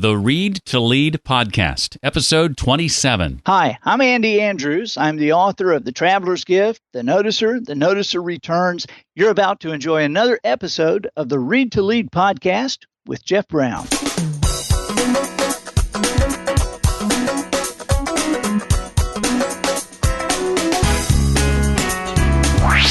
The Read to Lead Podcast, Episode 27. Hi, I'm Andy Andrews. I'm the author of The Traveler's Gift, The Noticer Returns. You're about to enjoy another episode of the Read to Lead Podcast with Jeff Brown.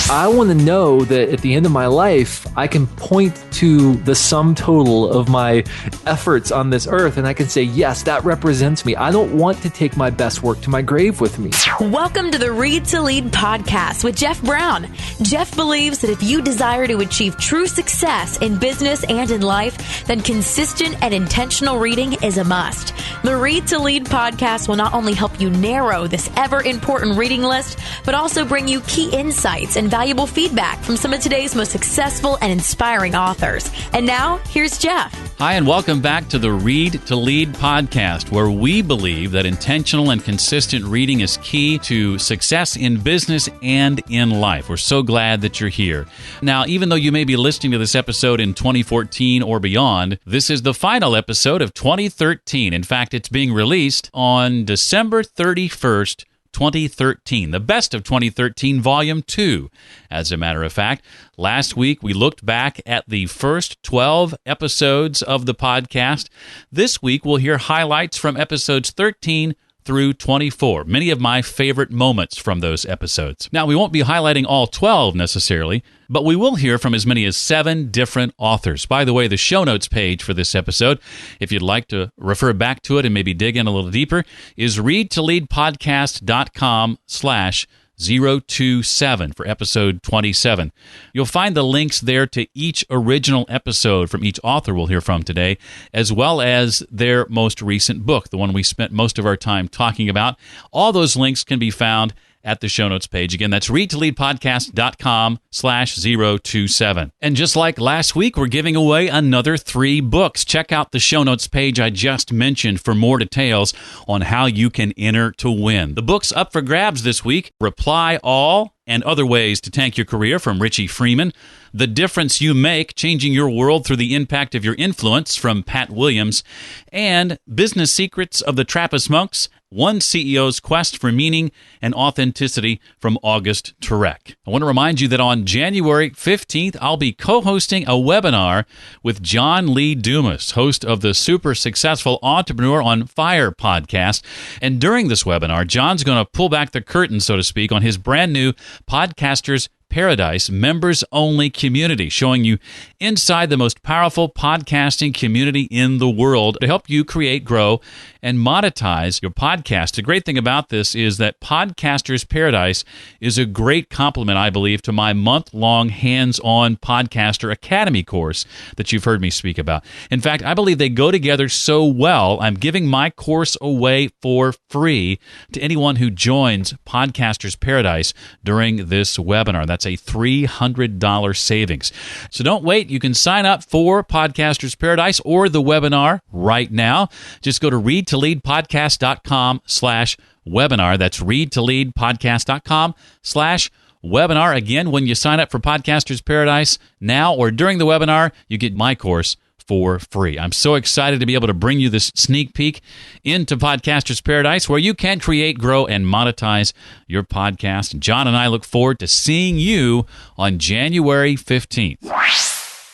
I want to know that at the end of my life, I can point to the sum total of my efforts on this earth and I can say, yes, that represents me. I don't want to take my best work to my grave with me. Welcome to the Read to Lead podcast with Jeff Brown. Jeff believes that if you desire to achieve true success in business and in life, then consistent and intentional reading is a must. The Read to Lead podcast will not only help you narrow this ever-important reading list, but also bring you key insights and valuable feedback from some of today's most successful and inspiring authors. And now, here's Jeff. Hi, and welcome back to the Read to Lead podcast, where we believe that intentional and consistent reading is key to success in business and in life. We're so glad that you're here. Now, even though you may be listening to this episode in 2014 or beyond, this is the final episode of 2013. In fact, it's being released on December 31st, 2013, the best of 2013, Volume 2. As a matter of fact, last week we looked back at the first 12 episodes of the podcast. This week we'll hear highlights from episodes 13 through 24, many of my favorite moments from those episodes. Now, we won't be highlighting all 12 necessarily, but we will hear from as many as 7 different authors. By the way, the show notes page for this episode, if you'd like to refer back to it and maybe dig in a little deeper, is readtoleadpodcast.com/027 for episode 27. You'll find the links there to each original episode from each author we'll hear from today, as well as their most recent book, the one we spent most of our time talking about. All those links can be found at the show notes page. Again, that's readtoleadpodcast.com/027. And just like last week, we're giving away another 3 books. Check out the show notes page I just mentioned for more details on how you can enter to win. The books up for grabs this week: Reply All and Other Ways to Tank Your Career from Richie Freeman, The Difference You Make, Changing Your World Through the Impact of Your Influence from Pat Williams, and Business Secrets of the Trappist Monks, One CEO's Quest for Meaning and Authenticity from August Turek. I want to remind you that on January 15th, I'll be co-hosting a webinar with John Lee Dumas, host of the Super Successful Entrepreneur on Fire podcast. And during this webinar, John's going to pull back the curtain, so to speak, on his brand new Podcasters Paradise members-only community, showing you inside the most powerful podcasting community in the world to help you create, grow, and monetize your podcast. The great thing about this is that Podcasters Paradise is a great complement, I believe, to my month-long hands-on Podcaster Academy course that you've heard me speak about. In fact, I believe they go together so well, I'm giving my course away for free to anyone who joins Podcasters Paradise during this webinar. That's a $300 savings. So don't wait. You can sign up for Podcasters Paradise or the webinar right now. Just go to readtoleadpodcast.com/webinar. That's readtoleadpodcast.com/webinar. Again, when you sign up for Podcasters Paradise now or during the webinar, you get my course for free. I'm so excited to be able to bring you this sneak peek into Podcasters Paradise, where you can create, grow, and monetize your podcast. And John and I look forward to seeing you on January 15th.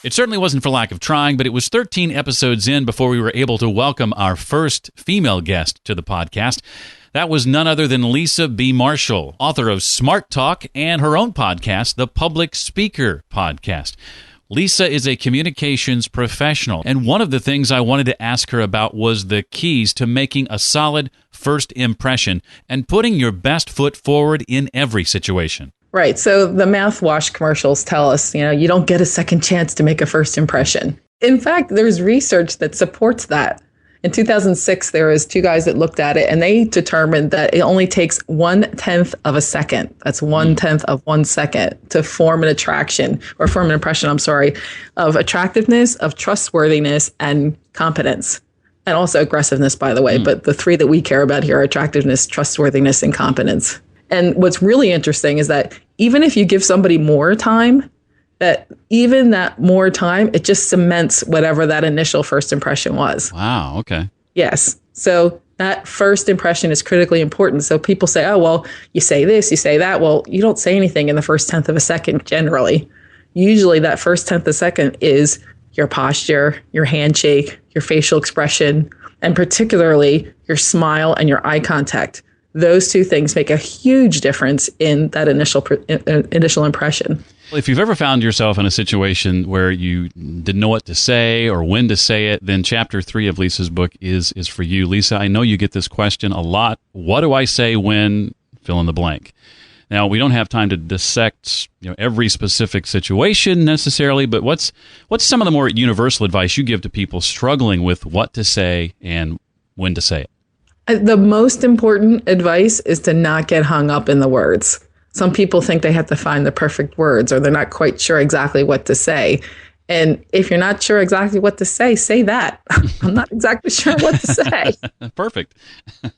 It certainly wasn't for lack of trying, but it was 13 episodes in before we were able to welcome our first female guest to the podcast. That was none other than Lisa B. Marshall, author of Smart Talk and her own podcast, the Public Speaker Podcast. Lisa is a communications professional, and one of the things I wanted to ask her about was the keys to making a solid first impression and putting your best foot forward in every situation. Right. So the mouthwash commercials tell us, you don't get a second chance to make a first impression. In fact, there's research that supports that. In 2006, there was 2 guys that looked at it, and they determined that it only takes 1/10 of a second. That's 1/10 of 1 second to form an impression, of attractiveness, of trustworthiness, and competence. And also aggressiveness, by the way. But the 3 that we care about here are attractiveness, trustworthiness, and competence. And what's really interesting is that even if you give somebody more time, that even that more time, it just cements whatever that initial first impression was. Wow. Okay. Yes. So that first impression is critically important. So people say, oh, well, you say this, you say that. Well, you don't say anything in the first tenth of a second generally. Usually that first tenth of a second is your posture, your handshake, your facial expression, and particularly your smile and your eye contact. Those two things make a huge difference in that initial impression. If you've ever found yourself in a situation where you didn't know what to say or when to say it, then chapter 3 of Lisa's book is for you. Lisa, I know you get this question a lot. What do I say when fill in the blank? Now, we don't have time to dissect every specific situation necessarily, but what's some of the more universal advice you give to people struggling with what to say and when to say it? The most important advice is to not get hung up in the words. Some people think they have to find the perfect words, or they're not quite sure exactly what to say. And if you're not sure exactly what to say that. I'm not exactly sure what to say. Perfect.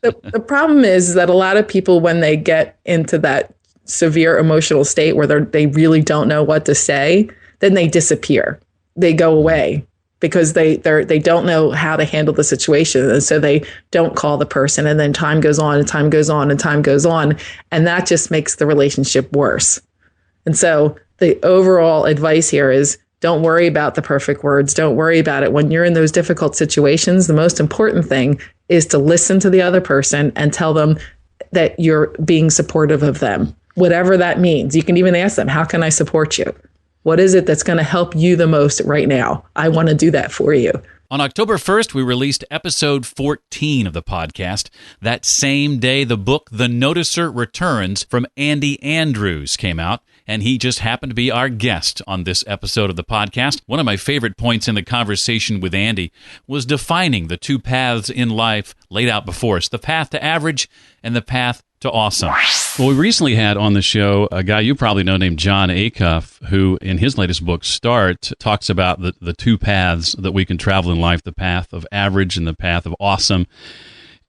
The problem is that a lot of people, when they get into that severe emotional state where they really don't know what to say, then they disappear. They go away because they don't know how to handle the situation. And so they don't call the person. And then time goes on and time goes on and time goes on. And that just makes the relationship worse. And so the overall advice here is don't worry about the perfect words. Don't worry about it. When you're in those difficult situations, the most important thing is to listen to the other person and tell them that you're being supportive of them, whatever that means. You can even ask them, how can I support you? What is it that's going to help you the most right now? I want to do that for you. On October 1st, we released episode 14 of the podcast. That same day, the book The Noticer Returns from Andy Andrews came out, and he just happened to be our guest on this episode of the podcast. One of my favorite points in the conversation with Andy was defining the two paths in life laid out before us, the path to average and the path to awesome. Well, we recently had on the show a guy you probably know named John Acuff, who in his latest book, Start, talks about the two paths that we can travel in life, the path of average and the path of awesome.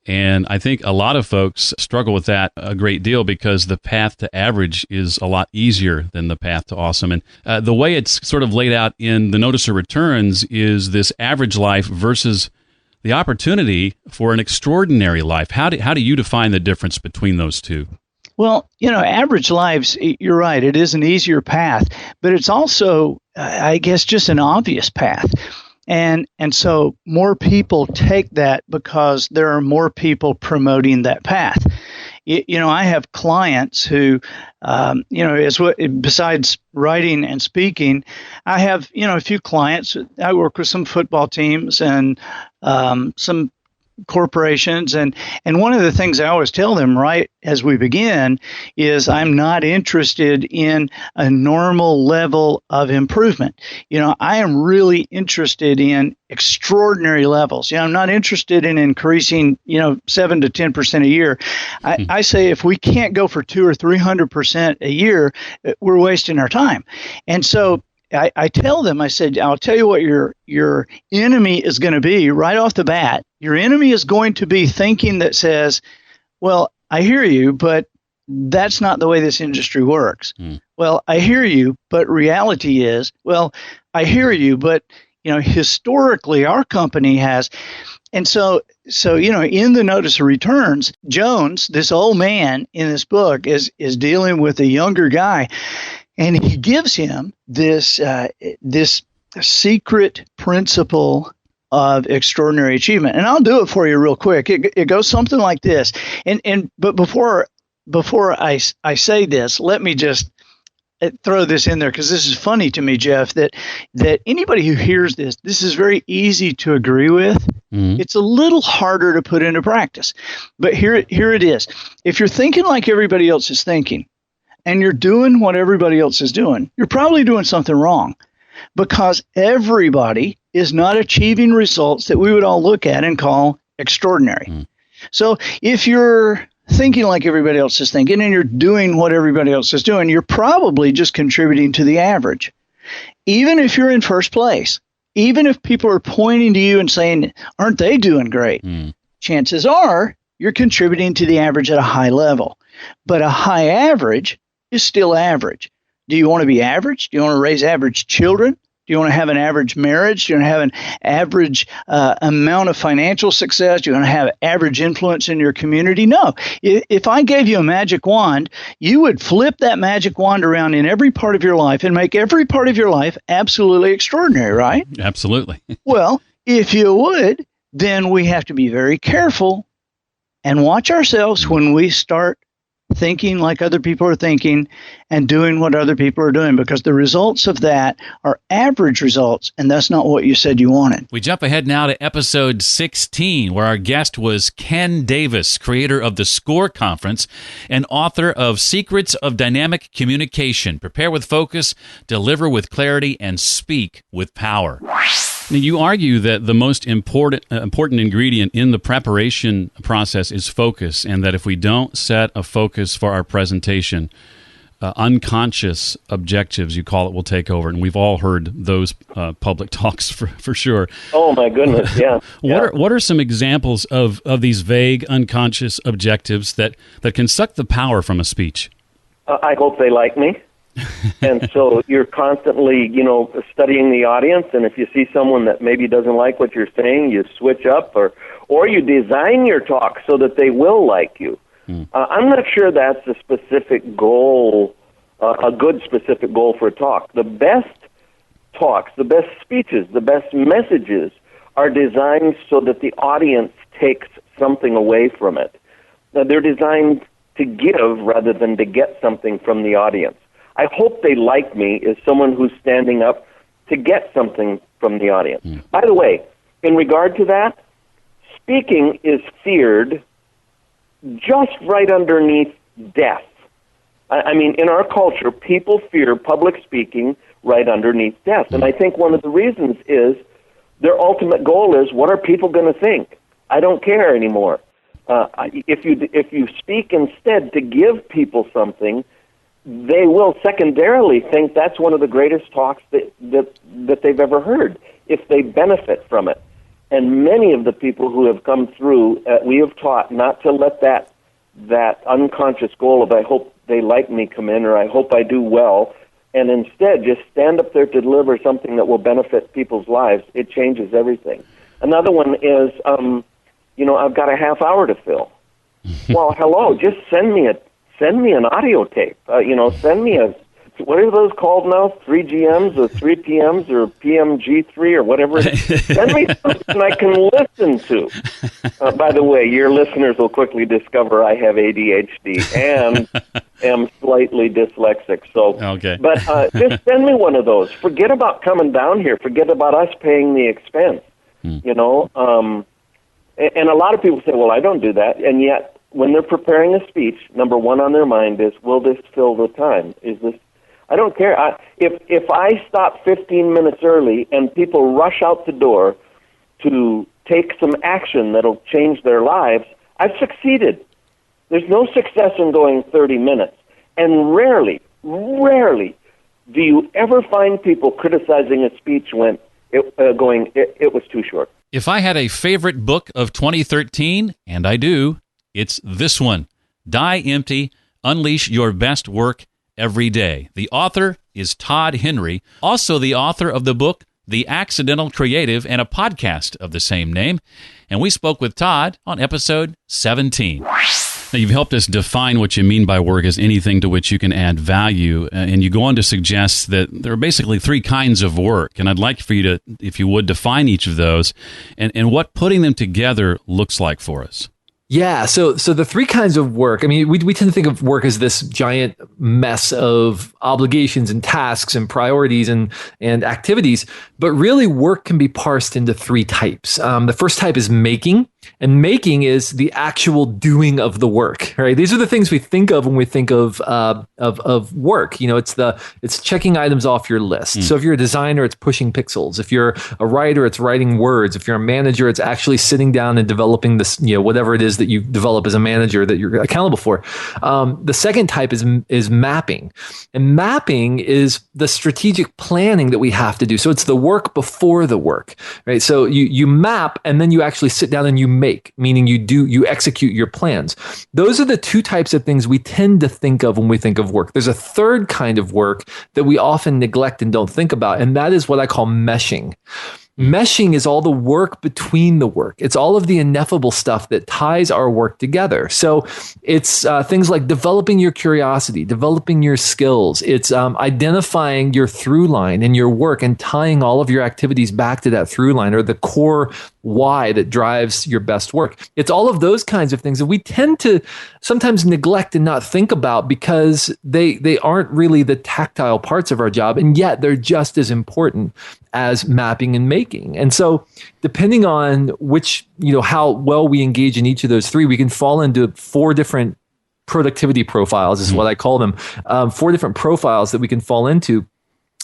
And I think a lot of folks struggle with that a great deal because the path to average is a lot easier than the path to awesome. And the way it's sort of laid out in The Noticer Returns is this average life versus the opportunity for an extraordinary life. How do you define the difference between those two? Well, average lives, you're right, it is an easier path, but it's also, I guess, just an obvious path. And so more people take that because there are more people promoting that path. I have clients who, besides writing and speaking, I have, a few clients. I work with some football teams and some corporations. And one of the things I always tell them right as we begin is I'm not interested in a normal level of improvement. I am really interested in extraordinary levels. I'm not interested in increasing, 7 to 10% a year. I say if we can't go for 200 or 300% a year, we're wasting our time. And so I tell them, I said, I'll tell you what your enemy is going to be right off the bat. Your enemy is going to be thinking that says, well, I hear you, but that's not the way this industry works. Well, I hear you, but reality is, well, I hear you, but, historically our company has. And so in The Noticer Returns, Jones, this old man in this book is dealing with a younger guy. And he gives him this secret principle of extraordinary achievement. And I'll do it for you real quick. It goes something like this. But before I say this, let me just throw this in there because this is funny to me, Jeff, that anybody who hears this is very easy to agree with. Mm-hmm. It's a little harder to put into practice. But here it is. If you're thinking like everybody else is thinking, and you're doing what everybody else is doing, you're probably doing something wrong because everybody is not achieving results that we would all look at and call extraordinary. Mm. So if you're thinking like everybody else is thinking and you're doing what everybody else is doing, you're probably just contributing to the average. Even if you're in first place, even if people are pointing to you and saying, aren't they doing great? Mm. Chances are you're contributing to the average at a high level. But a high average is still average. Do you want to be average? Do you want to raise average children? Do you want to have an average marriage? Do you want to have an average amount of financial success? Do you want to have average influence in your community? No. If I gave you a magic wand, you would flip that magic wand around in every part of your life and make every part of your life absolutely extraordinary, right? Absolutely. Well, if you would, then we have to be very careful and watch ourselves when we start thinking like other people are thinking and doing what other people are doing, because the results of that are average results, and that's not what you said you wanted. We jump ahead now to episode 16, where our guest was Ken Davis, creator of the SCORE Conference and author of Secrets of Dynamic Communication. Prepare with focus, deliver with clarity, and speak with power. Now, you argue that the most important ingredient in the preparation process is focus, and that if we don't set a focus for our presentation, unconscious objectives, you call it, will take over. And we've all heard those public talks for sure. Oh, my goodness, yeah. What are some examples of these vague, unconscious objectives that can suck the power from a speech? I hope they like me. And so you're constantly, studying the audience, and if you see someone that maybe doesn't like what you're saying, you switch up, or you design your talk so that they will like you. I'm not sure that's a specific goal, a good specific goal for a talk. The best talks, the best speeches, the best messages are designed so that the audience takes something away from it. Now, they're designed to give rather than to get something from the audience. I hope they like me as someone who's standing up to get something from the audience. By the way, in regard to that, speaking is feared just right underneath death. I mean, in our culture, people fear public speaking right underneath death. And I think one of the reasons is their ultimate goal is, what are people going to think? I don't care anymore. If you speak instead to give people something, they will secondarily think that's one of the greatest talks that they've ever heard, if they benefit from it. And many of the people who have come through, we have taught not to let that unconscious goal of, I hope they like me, come in, or I hope I do well, and instead just stand up there to deliver something that will benefit people's lives. It changes everything. Another one is, I've got a half hour to fill. Well, hello, just send me an audio tape. Send me what are those called now? 3 GMs or 3 PMs or PMG3 or whatever. Send me something I can listen to. By the way, your listeners will quickly discover I have ADHD and am slightly dyslexic. So, okay. But just send me one of those. Forget about coming down here. Forget about us paying the expense. And a lot of people say, well, I don't do that. And yet, when they're preparing a speech, number one on their mind is, will this fill the time? Is this? I don't care. If I stop 15 minutes early and people rush out the door to take some action that'll change their lives, I've succeeded. There's no success in going 30 minutes. And rarely do you ever find people criticizing a speech when it was too short. If I had a favorite book of 2013, and I do, it's this one, Die Empty, Unleash Your Best Work Every Day. The author is Todd Henry, also the author of the book, The Accidental Creative, and a podcast of the same name. And we spoke with Todd on episode 17. Now, you've helped us define what you mean by work as anything to which you can add value, and you go on to suggest that there are basically 3 kinds of work, and I'd like for you to, if you would, define each of those and what putting them together looks like for us. Yeah, so the 3 kinds of work, I mean, we tend to think of work as this giant mess of obligations and tasks and priorities and activities, but really work can be parsed into 3 types. The first type is making, and making is the actual doing of the work, right? These are the things we think of when we think of work. It's checking items off your list. So if you're a designer, it's pushing pixels. If you're a writer, it's writing words. If you're a manager, it's actually sitting down and developing this, whatever it is that you develop as a manager that you're accountable for. The second type is mapping. And mapping is the strategic planning that we have to do. So it's the work before the work, right? So you map, and then you actually sit down and you make, meaning you execute your plans. Those are the two types of things we tend to think of when we think of work. There's a third kind of work that we often neglect and don't think about, and that is what I call meshing. Meshing is all the work between the work. It's all of the ineffable stuff that ties our work together. So it's things like developing your curiosity, developing your skills. It's identifying your through line in your work and tying all of your activities back to that through line or the core why that drives your best work. It's all of those kinds of things that we tend to sometimes neglect and not think about because they aren't really the tactile parts of our job, and yet they're just as important as mapping and making. And so depending on how well we engage in each of those three, we can fall into 4 different productivity profiles is what I call them. 4 different profiles that we can fall into.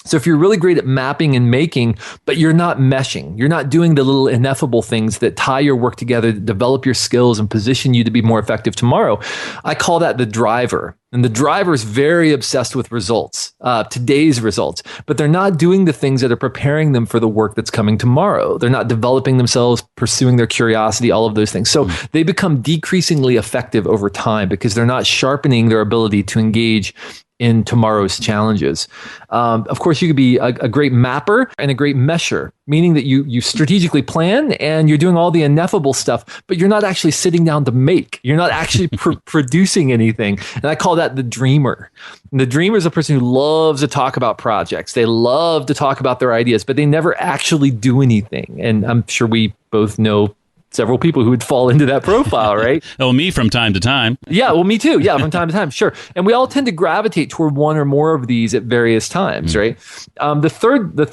So if you're really great at mapping and making, but you're not meshing, you're not doing the little ineffable things that tie your work together, that develop your skills and position you to be more effective tomorrow, I call that the driver. And the driver is very obsessed with results, today's results, but they're not doing the things that are preparing them for the work that's coming tomorrow. They're not developing themselves, pursuing their curiosity, all of those things. So they become decreasingly effective over time because they're not sharpening their ability to engage in tomorrow's challenges. Of course, you could be a great mapper and a great mesher, meaning that you strategically plan and you're doing all the ineffable stuff, but you're not actually sitting down to make. You're not actually producing anything. And I call that the dreamer. And the dreamer is a person who loves to talk about projects. They love to talk about their ideas, but they never actually do anything. And I'm sure we both know several people who would fall into that profile, right? Oh, me from time to time. Yeah, well, me too. Yeah, from time to time, sure. And we all tend to gravitate toward one or more of these at various times, right? The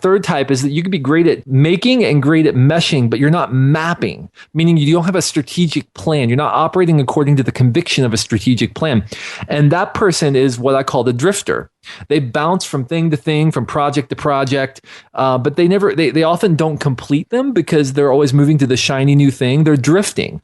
third type is that you can be great at making and great at meshing, but you're not mapping, meaning you don't have a strategic plan. You're not operating according to the conviction of a strategic plan. And that person is what I call the drifter. They bounce from thing to thing, from project to project, but they often don't complete them because they're always moving to the shiny new thing. They're drifting.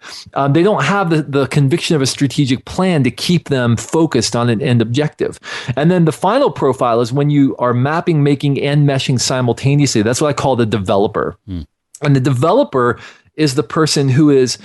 They don't have the conviction of a strategic plan to keep them focused on an end objective. And then the final profile is when you are mapping, making, and meshing simultaneously. That's what I call the developer. And the developer is the person who is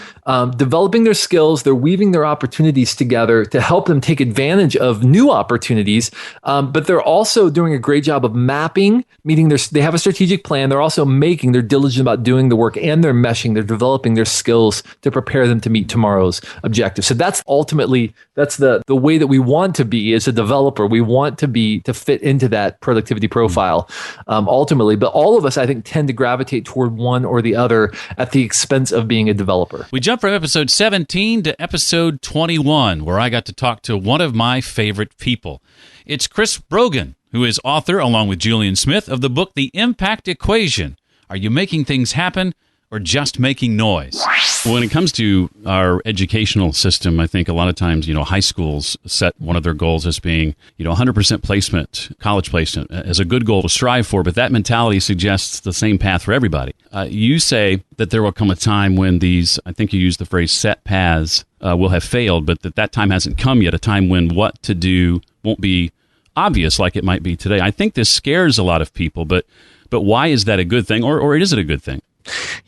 developing their skills, they're weaving their opportunities together to help them take advantage of new opportunities, but they're also doing a great job of mapping, meaning they have a strategic plan, they're also making, they're diligent about doing the work, and they're meshing, they're developing their skills to prepare them to meet tomorrow's objectives. So that's the way that we want to be as a developer. We want to fit into that productivity profile ultimately, but all of us, I think, tend to gravitate toward one or the other at the expense of being a developer. We jump from episode 17 to episode 21, where I got to talk to one of my favorite people. It's Chris Brogan, who is author, along with Julian Smith, of the book The Impact Equation. Are you making things happen or just making noise? When it comes to our educational system, I think a lot of times, high schools set one of their goals as being, 100% placement, college placement as a good goal to strive for, but that mentality suggests the same path for everybody. You say that there will come a time when these, I think you used the phrase set paths, will have failed, but that time hasn't come yet, a time when what to do won't be obvious like it might be today. I think this scares a lot of people, but why is that a good thing, or is it a good thing?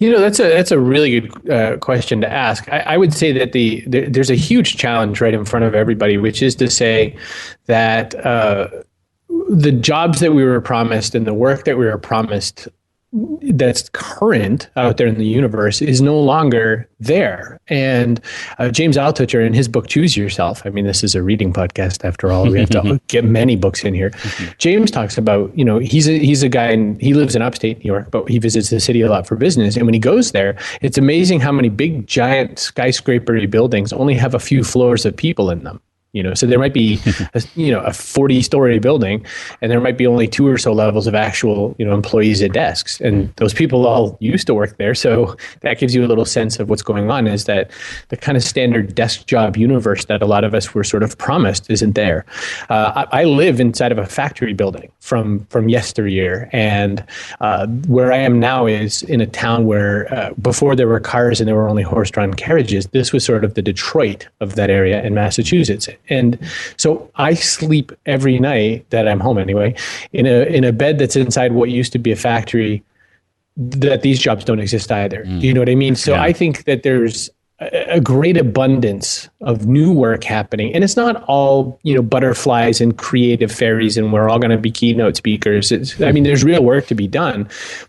That's a really good question to ask. I would say that there's a huge challenge right in front of everybody, which is to say that the jobs that we were promised and the work that we were promised that's current out there in the universe is no longer there. And James Altucher, in his book, Choose Yourself, I mean, this is a reading podcast after all, we have to get many books in here. James talks about, he's a guy and he lives in upstate New York, but he visits the city a lot for business. And when he goes there, it's amazing how many big, giant skyscraper buildings only have a few floors of people in them. So there might be, a 40-story building, and there might be only 2 or so levels of actual, employees at desks. And those people all used to work there. So that gives you a little sense of what's going on, is that the kind of standard desk job universe that a lot of us were sort of promised isn't there. I live inside of a factory building from yesteryear. And where I am now is in a town where before there were cars and there were only horse-drawn carriages, this was sort of the Detroit of that area in Massachusetts. And so I sleep every night that I'm home anyway, in a bed that's inside what used to be a factory that these jobs don't exist either. Do you know what I mean? So I think that there's a great abundance of new work happening, and it's not all butterflies and creative fairies and we're all going to be keynote speakers. There's real work to be done,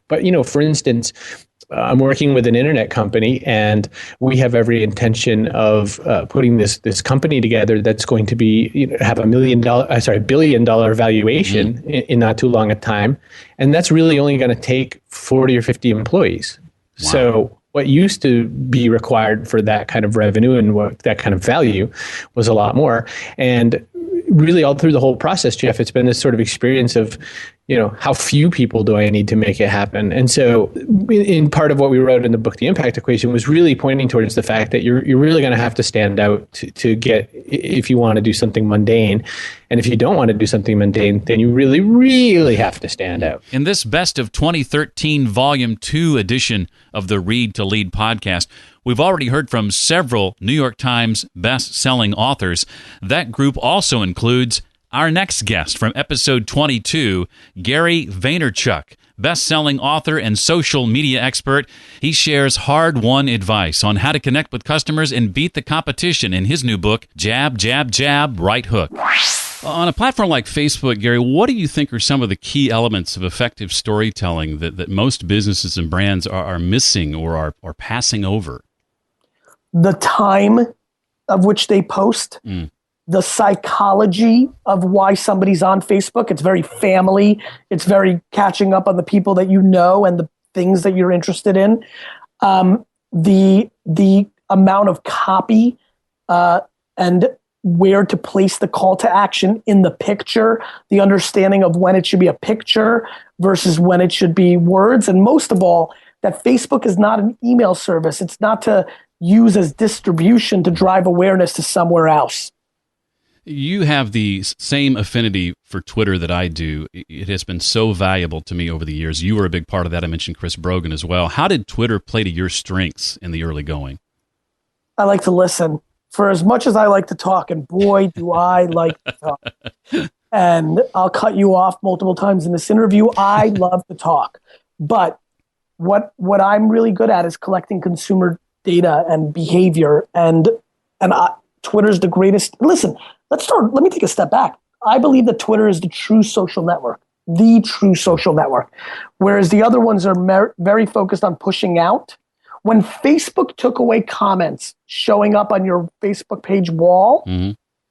but for instance, I'm working with an internet company, and we have every intention of putting this company together that's going to be have $1 billion valuation in not too long a time, and that's really only going to take 40 or 50 employees. Wow. So what used to be required for that kind of revenue and what that kind of value was a lot more. And really all through the whole process, Jeff, it's been this sort of experience of, how few people do I need to make it happen? And so in part of what we wrote in the book, The Impact Equation, was really pointing towards the fact that you're really going to have to stand out to get, if you want to do something mundane. And if you don't want to do something mundane, then you really, really have to stand out. In this Best of 2013 Volume 2 edition of the Read to Lead podcast, we've already heard from several New York Times best-selling authors. That group also includes our next guest from episode 22, Gary Vaynerchuk, best-selling author and social media expert. He shares hard-won advice on how to connect with customers and beat the competition in his new book, Jab, Jab, Jab, Right Hook. On a platform like Facebook, Gary, what do you think are some of the key elements of effective storytelling that most businesses and brands are missing or are passing over? The time of which they post, the psychology of why somebody's on Facebook. It's very family. It's very catching up on the people that you know and the things that you're interested in. The amount of copy and where to place the call to action in the picture, the understanding of when it should be a picture versus when it should be words. And most of all, that Facebook is not an email service. It's not to use as distribution to drive awareness to somewhere else. You have the same affinity for Twitter that I do. It has been so valuable to me over the years. You were a big part of that. I mentioned Chris Brogan as well. How did Twitter play to your strengths in the early going? I like to listen. For as much as I like to talk, and boy, do I like to talk. And I'll cut you off multiple times in this interview. I love to talk. But what I'm really good at is collecting consumer data and behavior. And Twitter's the greatest. Listen, let me take a step back. I believe that Twitter is the true social network, whereas the other ones are very focused on pushing out. When Facebook took away comments showing up on your Facebook page wall,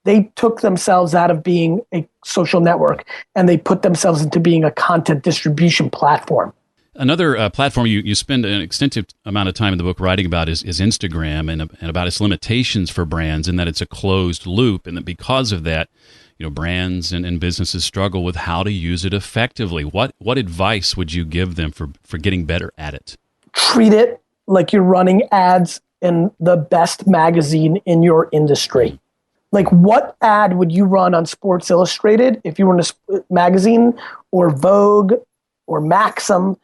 they took themselves out of being a social network and they put themselves into being a content distribution platform. Another platform you spend an extensive amount of time in the book writing about is Instagram and about its limitations for brands, and that it's a closed loop, and that because of that, brands and businesses struggle with how to use it effectively. What advice would you give them for getting better at it? Treat it like you're running ads in the best magazine in your industry. Like, what ad would you run on Sports Illustrated if you were in a magazine or Vogue or Maxim?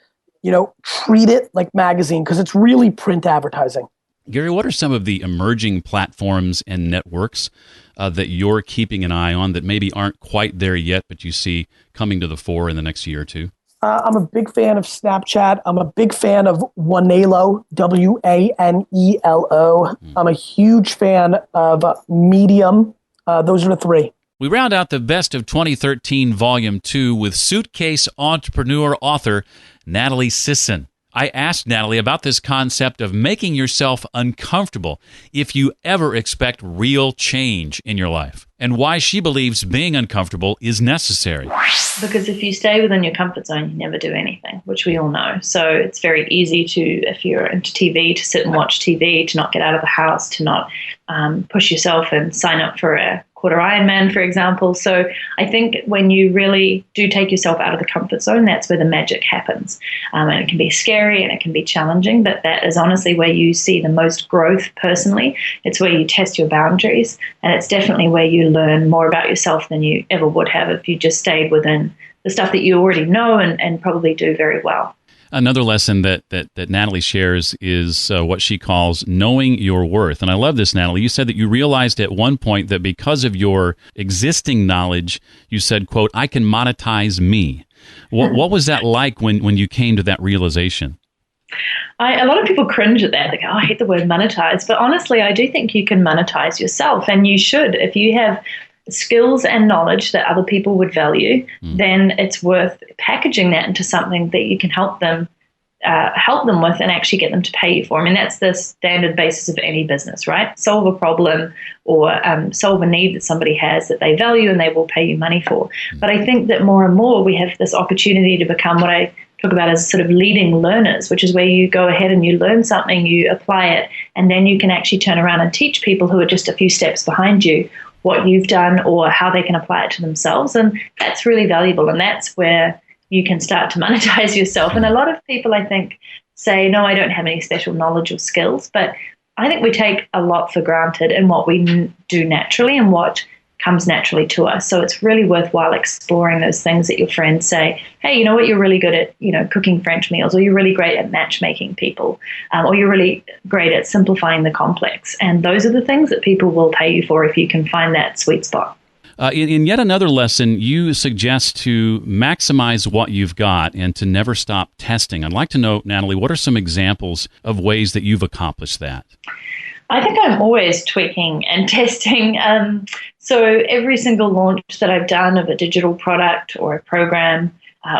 Treat it like magazine because it's really print advertising. Gary, what are some of the emerging platforms and networks that you're keeping an eye on that maybe aren't quite there yet, but you see coming to the fore in the next year or two? I'm a big fan of Snapchat. I'm a big fan of Wanelo, Wanelo. I'm a huge fan of Medium. Those are the three. We round out the Best of 2013 Volume 2 with suitcase entrepreneur author Natalie Sisson. I asked Natalie about this concept of making yourself uncomfortable if you ever expect real change in your life, and why she believes being uncomfortable is necessary. Because if you stay within your comfort zone, you never do anything, which we all know. So it's very easy to, if you're into TV, to sit and watch TV, to not get out of the house, to not push yourself and sign up for a quarter Ironman, for example. So I think when you really do take yourself out of the comfort zone, that's where the magic happens. And it can be scary and it can be challenging, but that is honestly where you see the most growth personally. It's where you test your boundaries, and it's definitely where you learn more about yourself than you ever would have if you just stayed within the stuff that you already know and probably do very well. Another lesson that Natalie shares is what she calls knowing your worth. And I love this, Natalie. You said that you realized at one point that because of your existing knowledge, you said, quote, I can monetize me. What was that like when you came to that realization? A lot of people cringe at that. They go, I hate the word monetize. But honestly, I do think you can monetize yourself, and you should. If you have skills and knowledge that other people would value, then it's worth packaging that into something that you can help them with and actually get them to pay you for. I mean, that's the standard basis of any business, right? Solve a problem or solve a need that somebody has that they value and they will pay you money for. But I think that more and more we have this opportunity to become what I talk about as sort of leading learners, which is where you go ahead and you learn something, you apply it, and then you can actually turn around and teach people who are just a few steps behind you what you've done or how they can apply it to themselves. And that's really valuable. And that's where you can start to monetize yourself. And a lot of people, I think, say, no, I don't have any special knowledge or skills. But I think we take a lot for granted in what we do naturally and what comes naturally to us. So it's really worthwhile exploring those things that your friends say, hey, you know what, you're really good at, cooking French meals, or you're really great at matchmaking people, or you're really great at simplifying the complex. And those are the things that people will pay you for if you can find that sweet spot. In yet another lesson, you suggest to maximize what you've got and to never stop testing. I'd like to know, Natalie, what are some examples of ways that you've accomplished that? I think I'm always tweaking and testing. So every single launch that I've done of a digital product or a program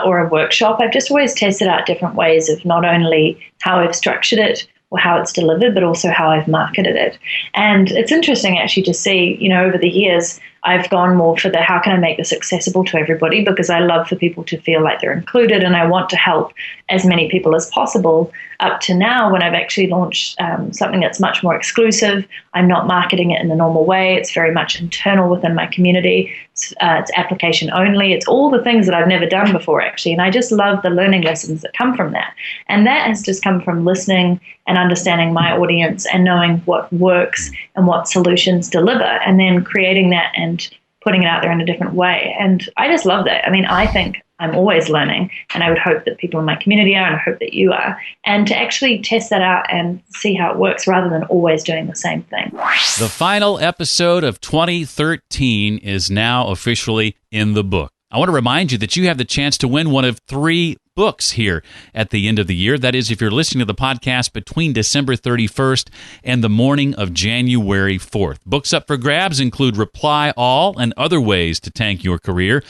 or a workshop, I've just always tested out different ways of not only how I've structured it or how it's delivered, but also how I've marketed it. And it's interesting actually to see, over the years, I've gone more for the how can I make this accessible to everybody, because I love for people to feel like they're included and I want to help as many people as possible, up to now when I've actually launched something that's much more exclusive. I'm not marketing it in the normal way. It's very much internal within my community. It's application only. It's all the things that I've never done before, actually. And I just love the learning lessons that come from that. And that has just come from listening and understanding my audience and knowing what works and what solutions deliver, and then creating that and putting it out there in a different way. And I just love that. I mean, I think I'm always learning, and I would hope that people in my community are, and I hope that you are, and to actually test that out and see how it works rather than always doing the same thing. The final episode of 2013 is now officially in the book. I want to remind you that you have the chance to win one of 3 books here at the end of the year. That is, if you're listening to the podcast between December 31st and the morning of January 4th. Books up for grabs include Reply All and Other Ways to Tank Your Career,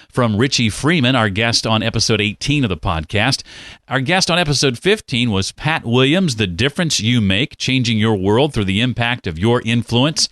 from Richie Freeman, our guest on episode 18 of the podcast. Our guest on episode 15 was Pat Williams, The Difference You Make, Changing Your World Through the Impact of Your Influence.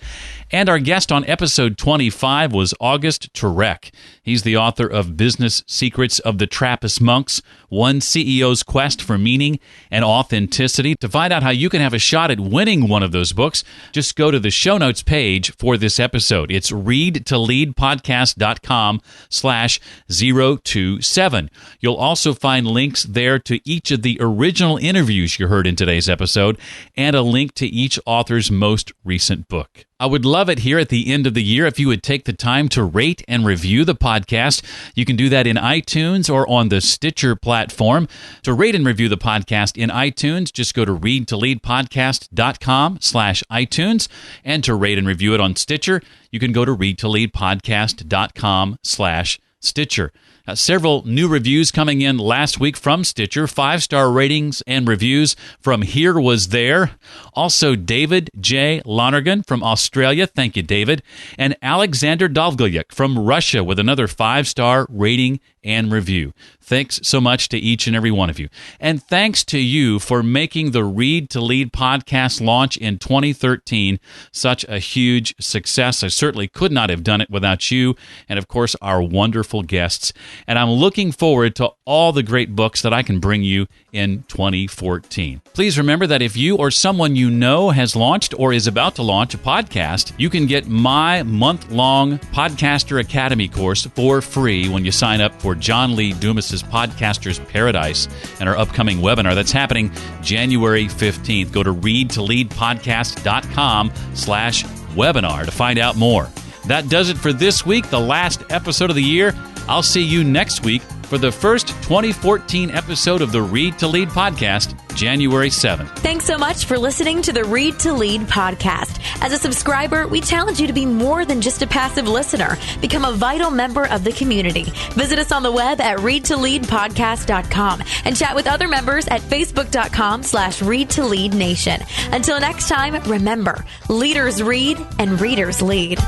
And our guest on episode 25 was August Turek. He's the author of Business Secrets of the Trappist Monks, One CEO's Quest for Meaning and Authenticity. To find out how you can have a shot at winning one of those books, just go to the show notes page for this episode. It's readtoleadpodcast.com/027. You'll also find links there to each of the original interviews you heard in today's episode and a link to each author's most recent book. I would love it here at the end of the year if you would take the time to rate and review the podcast. You can do that in iTunes or on the Stitcher platform. To rate and review the podcast in iTunes, just go to readtoleadpodcast.com/iTunes. And to rate and review it on Stitcher, you can go to readtoleadpodcast.com/Stitcher. Several new reviews coming in last week from Stitcher, 5-star ratings and reviews from Here Was There. Also, David J. Lonergan from Australia. Thank you, David. And Alexander Dovgalyuk from Russia with another 5-star rating and review. Thanks so much to each and every one of you. And thanks to you for making the Read to Lead podcast launch in 2013 such a huge success. I certainly could not have done it without you and, of course, our wonderful guests. And I'm looking forward to all the great books that I can bring you in 2014. Please remember that if you or someone you know has launched or is about to launch a podcast, you can get my month-long Podcaster Academy course for free when you sign up for John Lee Dumas's Podcaster's Paradise and our upcoming webinar. That's happening January 15th. Go to readtoleadpodcast.com/webinar to find out more. That does it for this week, the last episode of the year. I'll see you next week for the first 2014 episode of the Read to Lead podcast, January 7th. Thanks so much for listening to the Read to Lead podcast. As a subscriber, we challenge you to be more than just a passive listener. Become a vital member of the community. Visit us on the web at readtoleadpodcast.com and chat with other members at facebook.com/readtoleadnation. Until next time, remember, leaders read and readers lead.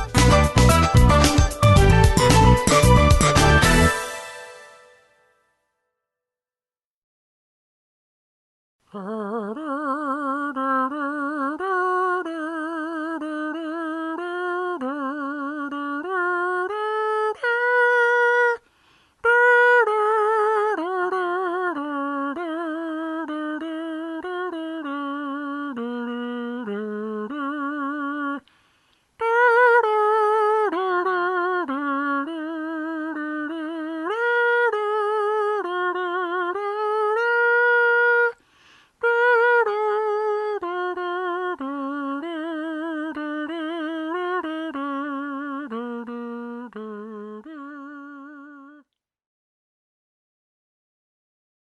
Uh-huh.